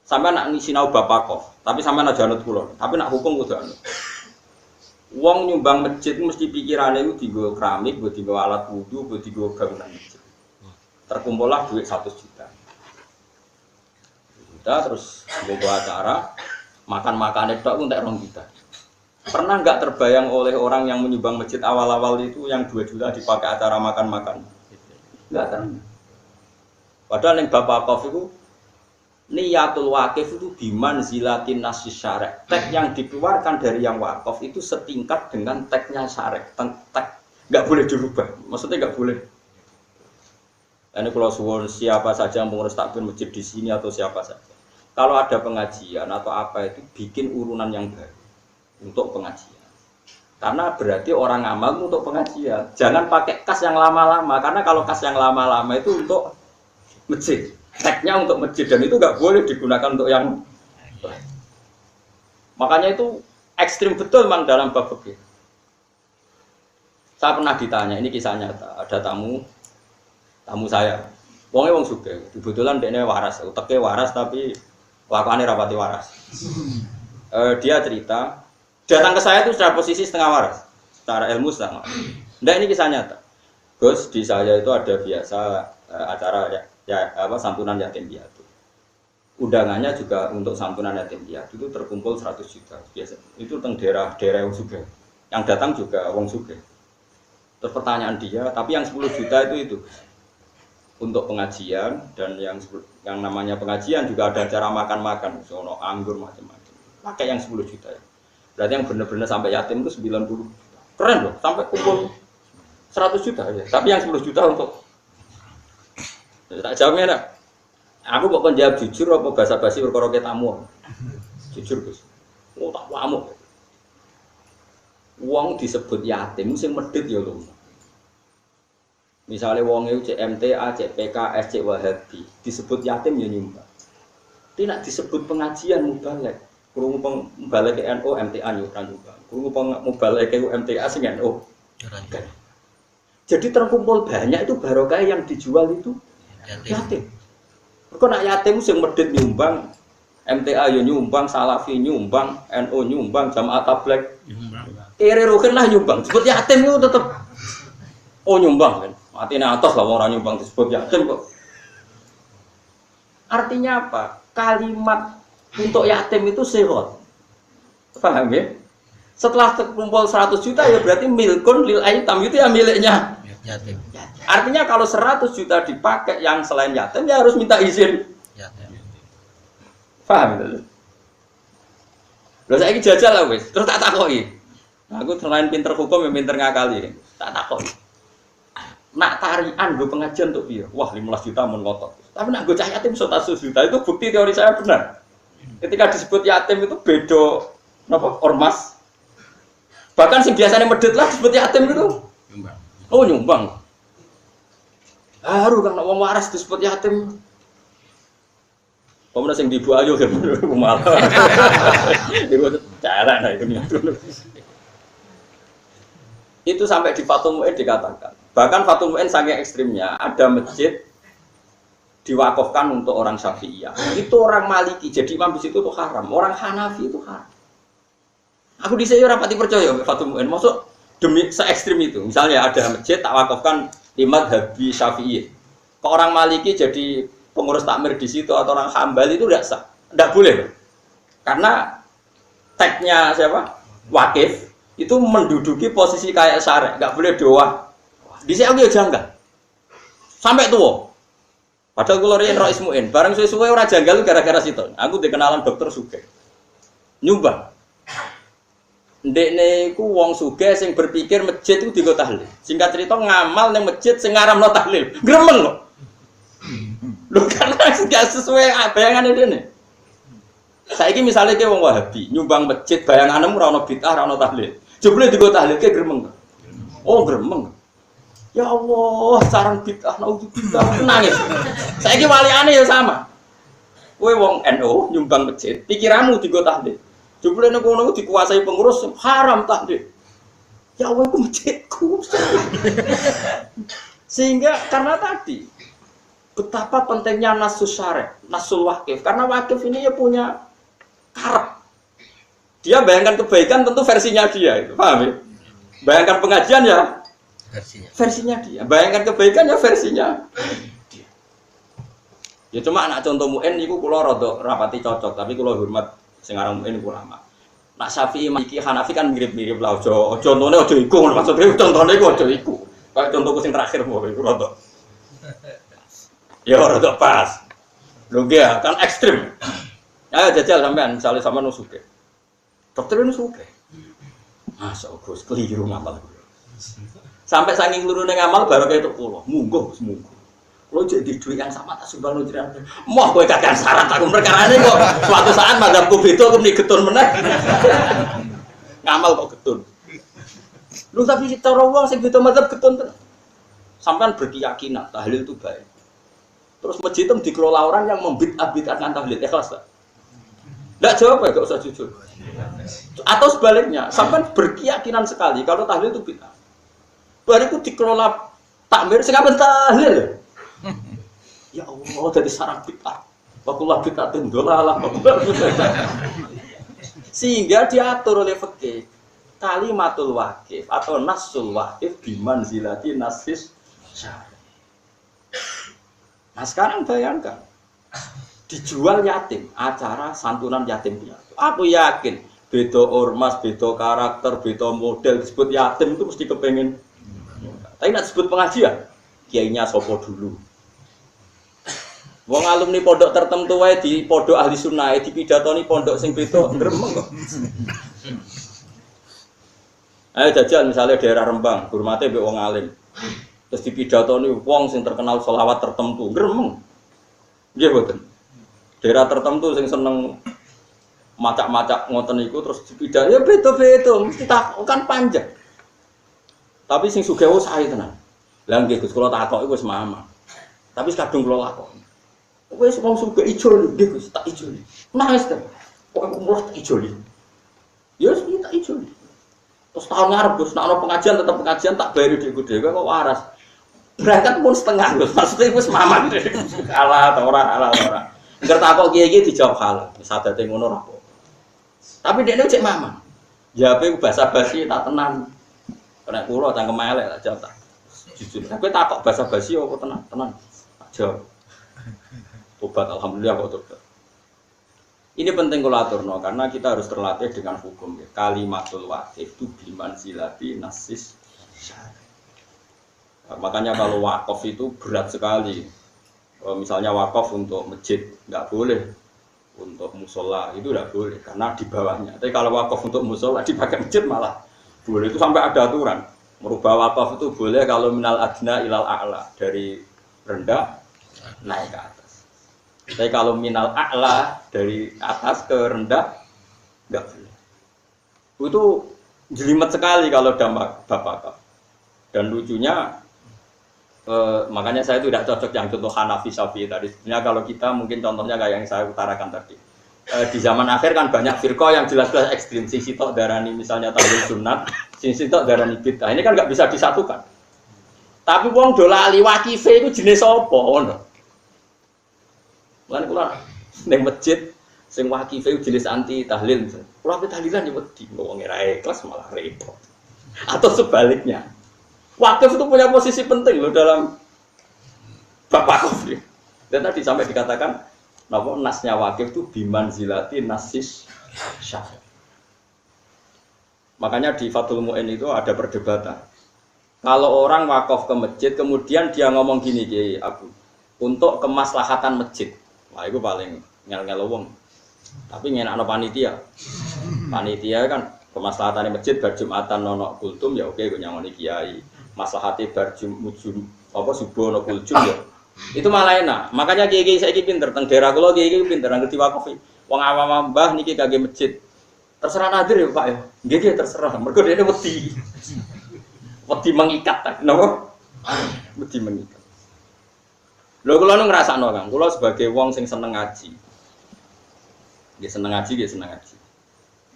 Sampai nak sinau bapak kok, tapi sampai nak janut kula, tapi nak hukum kudu anut. Wong nyumbang masjid mesti pikirannya itu digo keramik, digo alat wudu, digo bangunan masjid. Terkumpullah duit 100 juta. Terus gue acara makan-makan itu untuk 2 juta. Pernah nggak terbayang oleh orang yang menyumbang masjid awal-awal itu yang 2 juta dipakai acara makan-makan? Nggak pernah. Padahal yang Bapak Kof itu niyatul wakif itu bimanzilatin nasis syarek. Teks yang dikeluarkan dari yang wakaf itu setingkat dengan teksnya syarek. Teks nggak boleh dirubah. Maksudnya nggak boleh. Ini kalau suwon siapa saja yang mengurus takbir masjid di sini atau siapa saja. Kalau ada pengajian atau apa itu bikin urunan yang baru untuk pengajian. Karena berarti orang amal untuk pengajian. Jangan pakai kas yang lama-lama. Karena kalau kas yang lama-lama itu untuk masjid. Teksnya untuk masjid dan itu nggak boleh digunakan untuk yang lain. Makanya itu ekstrim betul memang dalam bab fikih. Saya pernah ditanya, ini kisah nyata. Ada tamu saya. Wongnya wong sugih. Kebetulan dia waras, uteknya waras tapi kelakuannya rapati waras. Dia cerita, datang ke saya itu secara posisi setengah waras, secara ilmu setengah. Nggak, ini kisah nyata. Gus, di saya itu ada biasa acara santunan yatim piatu. Undangannya juga untuk santunan yatim piatu itu terkumpul 100 juta biasa. Itu teng daerah wong sugih. Yang datang juga wong sugih. Terus pertanyaan dia, tapi yang 10 juta itu untuk pengajian dan yang namanya pengajian juga ada acara makan-makan, sono anggur macam-macam. Pakai yang 10 juta ya. Berarti yang benar-benar sampai yatim itu 90. Keren loh, sampai kumpul 100 juta ya. Tapi yang 10 juta untuk tak jawabnya nak. Aku kok menjawab jujur apa basa-basi perkara tamu. Jujur Gus. Oh tak pamuk. Wong disebut yatim sing medhit ya lho. Misalnya wong itu CMTA, CPKS, C Wahabi disebut yatim ya nyumbang. Tidak disebut pengajian mubalek. Krungu mubalek NU MTA nyumbang. Krungu mubalek MTA sing NU. Jadi terkumpul banyak itu barokah yang dijual itu yatim. Kok nak yatim sing medhit nyumbang, MTA yo nyumbang, Salafi nyumbang, NU nyumbang, Jamaah Tabligh nyumbang. Kere rukin lah nyumbang. Disebut yatim itu tetap nyumbang kan. Matine atos lah orang nyumbang disebut yatim kok. Artinya apa? Kalimat untuk yatim itu sehat. Paham ya? Setelah terkumpul 100 juta ya berarti milkun lil aitam itu ya miliknya yatim. Artinya kalau 100 juta dipakai yang selain yatim ya harus minta izin yatim. Paham itu? Lho saiki jajal lah wis, terus tak takoki. Aku selain pinter hukum ya pinter ngakali. Tak takoki. Nak tarian gue pengajian untuk dia, wah 15 juta mun ngotot. Tapi nak gue cah yatim 100 juta itu bukti teori saya benar. Ketika disebut yatim itu bedo napa ormas. Bahkan sing biasanya medhit lah disebut yatim itu nyumbang. Oh nyumbang. Haru kan wong waras disebut yatim. Pemenang sing dibu ayu kan malah. Itu cara nah itu. Itu sampai di Fathul Mu'in dikatakan. Bahkan Fathul Mu'in saking ekstrimnya, ada masjid diwakafkan untuk orang Syafi'iyah. Itu orang Maliki, jadi imam di situ itu haram. Orang Hanafi itu haram. Aku di sini rapati percaya Fathul Mu'in. Maksud demi se-ekstrim itu. Misalnya ada masjid tak wakafkan imam Habib Syafi'i. Kok orang Maliki jadi pengurus takmir di situ atau orang Hambali itu tidak sah, tidak boleh. Karena teksnya siapa? Wakif itu menduduki posisi kayak syarek, nggak boleh doa. Di sini aku ya janggal, sampai tua. Padahal kalau riyen Rais Mu'in, bareng suwe-suwe orang janggal gara-gara situ. Aku dikenalan dokter Sugih, nyumbang. Ndekne iku wong sugih sing berpikir masjid itu digo tahlil. Singkat cerita ngamal ning masjid sing ngaramno tahlil. Gremeng kok. Lho karena gak sesuai bayangane dene. Saiki misale ke wong Wahabi nyumbang masjid bayangane ora ono bid'ah, ora ono tahlil. Jebule digo tahlil ke gremeng. Oh gremeng. Ya Allah, sarang bid'ah naudzubillah nangis. Saiki waliane ya sama. Kowe wong NU nyumbang masjid, pikiranmu digo tahlil. Jebule nek ngono dikuasai pengurus haram tahlil. Ya Allah iku masjidku. Sehingga karena tadi betapa pentingnya nasus syarih, nasul wakif. Karena wakif ini ya punya karep. Dia bayangkan kebaikan tentu versinya dia, itu paham ya? Bayangkan pengajian ya versinya dia. Bayangkan kebaikan ya versinya dia. Ya cuma anak contoh mu'en itu kula rada rapati cocok, tapi kula hormat sing aran mu'en ulama. Nak Syafi'i Maliki Hanafi kan mirip-mirip lah, contohnya aja iku, maksudnya contohnya iku aja iku. Kayak contohku sing terakhir mau iku rada. Ya rada pas. Lho ya, kan ekstrim. Ayo jajal sampean, misalnya sama nusuke. Dokter nusuke. Masya Allah, keliru ngamal. Sampai saking kelurune ngamal baru kayak itu kula, munggo semunggo. Lo jadi duit yang sama tak sumbang lo jiran. Moh kowe kakek syarat aku perkarane kok suatu saat madzhabku beda aku muni getun meneh. Ngamal kok getun. Lu tapi cara wong sing beda madzhab getun tenan. Sampean berkeyakinan tahlil itu baik. Terus masjid itu dikelola orang yang membid'ah-bid'ahkan tahlil, ikhlas tak? Enggak jawab ya, enggak usah jujur. Atau sebaliknya, sampean berkeyakinan sekali kalau tahlil itu bid'ah. Bariku dikelola takmir sing apen tahlil. Ya Allah, dari sarang bid'ah. Wakullah bid'atin dolalah. Sehingga diatur oleh fikih kalimatul wakif atau nasul wakif bimanzilati nasis syar'i. Nah sekarang bayangkan dijual yatim, acara santunan yatim piatu. Aku yakin beda ormas, beda karakter, beda model disebut yatim itu mesti kepengen. Tapi nak disebut pengajian, kiainya sopo dulu. Wong alumni pondok tertentu wae di pondok ahli sunnah di pidatoni pondok sing beda gremeng kok. Ayo jajal misalnya daerah Rembang, hormate mbek wong alim. Terus di pidatoni wong sing terkenal selawat tertentu gremeng. Nggih mboten. Daerah tertentu sing seneng macak-macak ngoten iku terus dipidato ya beda-beda mesti kan panjang. Tapi sing sugih wae sae tenan. Lah nggih Gus kula takok iku wis mamang. Tapi kadung kula lakoni. Wes wong sugih ijo nggih Gus tak ijo. Nangis ta. Kok umur tak ijo. Ya wis tak ijo. Terus tahun ngarep Gus nek ana pengajian tetep pengajian tak bayar dhekku dhewe kok waras. Berangkat pun setengah Gus. Maksudnya wis mamang. Alah ta ora alah ora. Engger takok kiye-kiye dijawab halal. Sadate ngono ora apa. Tapi dekne cek mamang. Jawabe basa-basi tak tenan. Nek kula cangkem elek tak jawab tak. Jujur. Tapi takok basa-basi apa tenan? Tenan. Tak jawab. Tobat alhamdulillah kok tobat. Ini penting kalau aturno karena kita harus terlatih dengan hukum ya. Kalimatul wakif itu bimanzilati nasis syar'i. Makanya kalau wakaf itu berat sekali. Misalnya wakaf untuk masjid nggak boleh, untuk musola itu nggak boleh karena di bawahnya. Tapi kalau wakaf untuk musola dipakai masjid malah boleh. Itu sampai ada aturan. Merubah wakaf itu boleh kalau minal adna ilal a'la, dari rendah naik ke atas. Tapi kalau minal a'la dari atas ke rendah enggak boleh. Itu jelimet sekali kalau dampak bapak. Dan lucunya makanya saya itu tidak cocok yang contoh Hanafi Syafi'i tadi. Sebenarnya kalau kita mungkin contohnya kayak yang saya utarakan tadi. Di zaman akhir kan banyak firqah yang jelas-jelas ekstrim. Sing sitok darani misalnya tahlil sunat, sing sitok darani bid'ah. Ini kan enggak bisa disatukan. Tapi wong do lali wakife iku jenis apa ngono. Lan kula ning masjid sing wakife jenis anti tahlil. Kula pe tahlilan ya wedi wong ora ikhlas malah repot. Atau sebaliknya. Wakif itu punya posisi penting loh dalam bab wakaf. Dan tadi sampai dikatakan napa nasnya wakif itu bimanzilati nasis syar'i. Makanya di Fathul Mu'in itu ada perdebatan. Kalau orang wakaf ke masjid kemudian dia ngomong gini Kiai Abu, untuk kemaslahatan masjid. Wah itu paling ngel-ngel wong. Tapi ngenakno panitia. Panitia kan kemaslahatan masjid bar Jumatan nono kultum ya oke gue nyangoni kiai. Maslahate bar Jumujum apa subuh nono kultum ya. Itu malah enak. Makanya kiai-kiai saiki pinter teng daerah kula kiai-kiai pinter ngerti wakaf. Wong awam mbah niki kagge masjid. Terserah nadir ya Pak ya. Nggih terserah. Mergo dhekne wedi. Wedi mengikat ta. Napa? Wedi mengikat. Lho kula nu ngrasakno Kang, kula sebagai wong sing seneng ngaji. Nggih seneng ngaji, nggih seneng ngaji.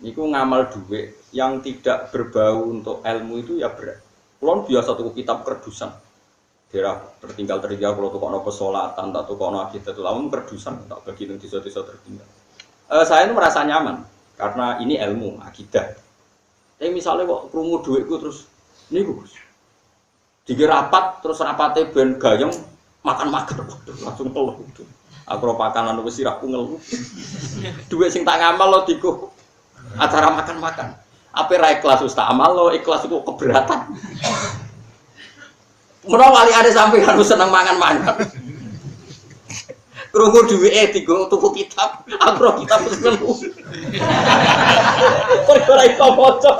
Niku ngamal dhuwit yang tidak berbau untuk ilmu itu ya berat. Kula biasa tuku kitab kerdusan. daerah tertinggal kalau tukokno pesolatan, tak tukokno akidah itu lamun perdusan tak bagi nang desa-desa tertinggal. Saya itu merasa nyaman karena ini ilmu akidah. Tapi misalnya kok krungu dhuwitku terus niku Gus. Dikira rapat terus rapate ben gayeng makan-makan langsung ngeluh. Aku ora pakanan wis sirahku ngeluh. Dhuwit sing tak ngamal lo diku acara makan-makan. Apa ra ikhlas wis tak amal lo ikhlas kok keberatan. Menawa wali ada sampai harus seneng mangan-mangan. Krungu duwike digo tuku kitab, aku kitab terus ngeluh. Ora iso maca.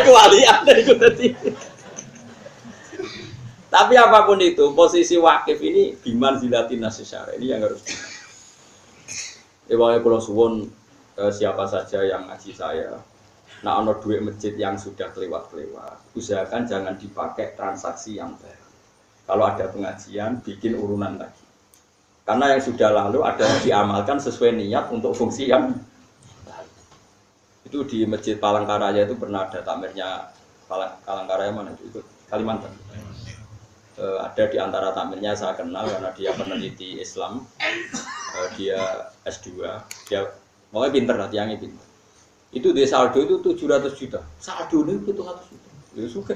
Iku wali ada iku dadi. Tapi apapun itu, posisi wakif ini biman zilatin nasyara ini yang harus. Ewae kula suwun siapa saja yang ngaji saya. Nah, ono duit masjid yang sudah kelewat-kelewat, usahakan jangan dipakai transaksi yang baru. Kalau ada pengajian, bikin urunan lagi. Karena yang sudah lalu ada yang diamalkan sesuai niat untuk fungsi yang lalu. Itu di Masjid Palangkaraya itu pernah ada takmirnya Palangkaraya mana itu? Kalimantan. Ada di antara takmirnya saya kenal karena dia peneliti Islam, dia S2, dia pokoknya pinter lah, tiangnya pinter. Itu di saldo itu 700 juta. Saldo itu 700 juta. Itu suka.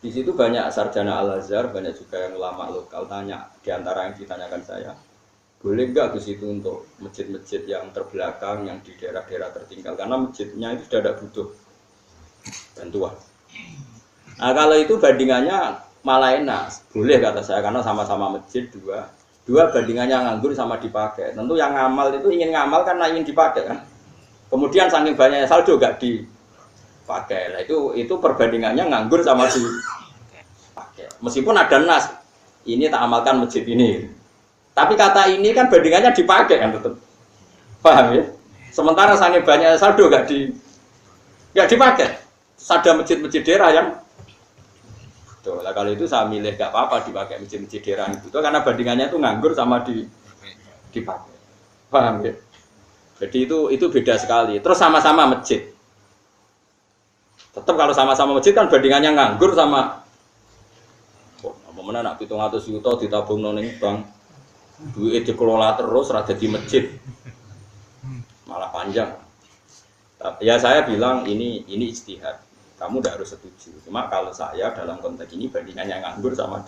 Di situ banyak sarjana Al-Azhar, banyak juga yang ulama lokal tanya. Di antara yang ditanyakan saya, boleh nggak ke situ untuk masjid-masjid yang terbelakang, yang di daerah-daerah tertinggal? Karena masjidnya itu sudah tidak butuh bantuan. Nah kalau itu bandingannya malah enak, boleh kata saya karena sama-sama masjid dua bandingannya nganggur sama dipakai. Tentu yang ngamal itu ingin ngamal karena ingin dipakai kan. Kemudian saking banyaknya saldo gak dipakai. Nah, itu perbandingannya nganggur sama dipakai. Meskipun ada nas, ini tak amalkan masjid ini. Tapi kata ini kan bandingannya dipakai kan tetap. Paham ya? Sementara saking banyaknya saldo gak dipakai. Ada masjid-masjid daerah yang betul. Nah, kalau itu saya milih gak apa-apa dipakai masjid-masjid daerah itu karena bandingannya itu nganggur sama dipakai. Paham ya? Jadi itu beda sekali. Terus sama-sama masjid. Tetap kalau sama-sama masjid kan bandingannya nganggur sama apa mana nak 700 juta ditabung nang bank. Duit dikelola terus ora dadi masjid. Malah panjang. Ya saya bilang ini ijtihad. Kamu tidak harus setuju. Cuma kalau saya dalam konteks ini bandingannya nganggur sama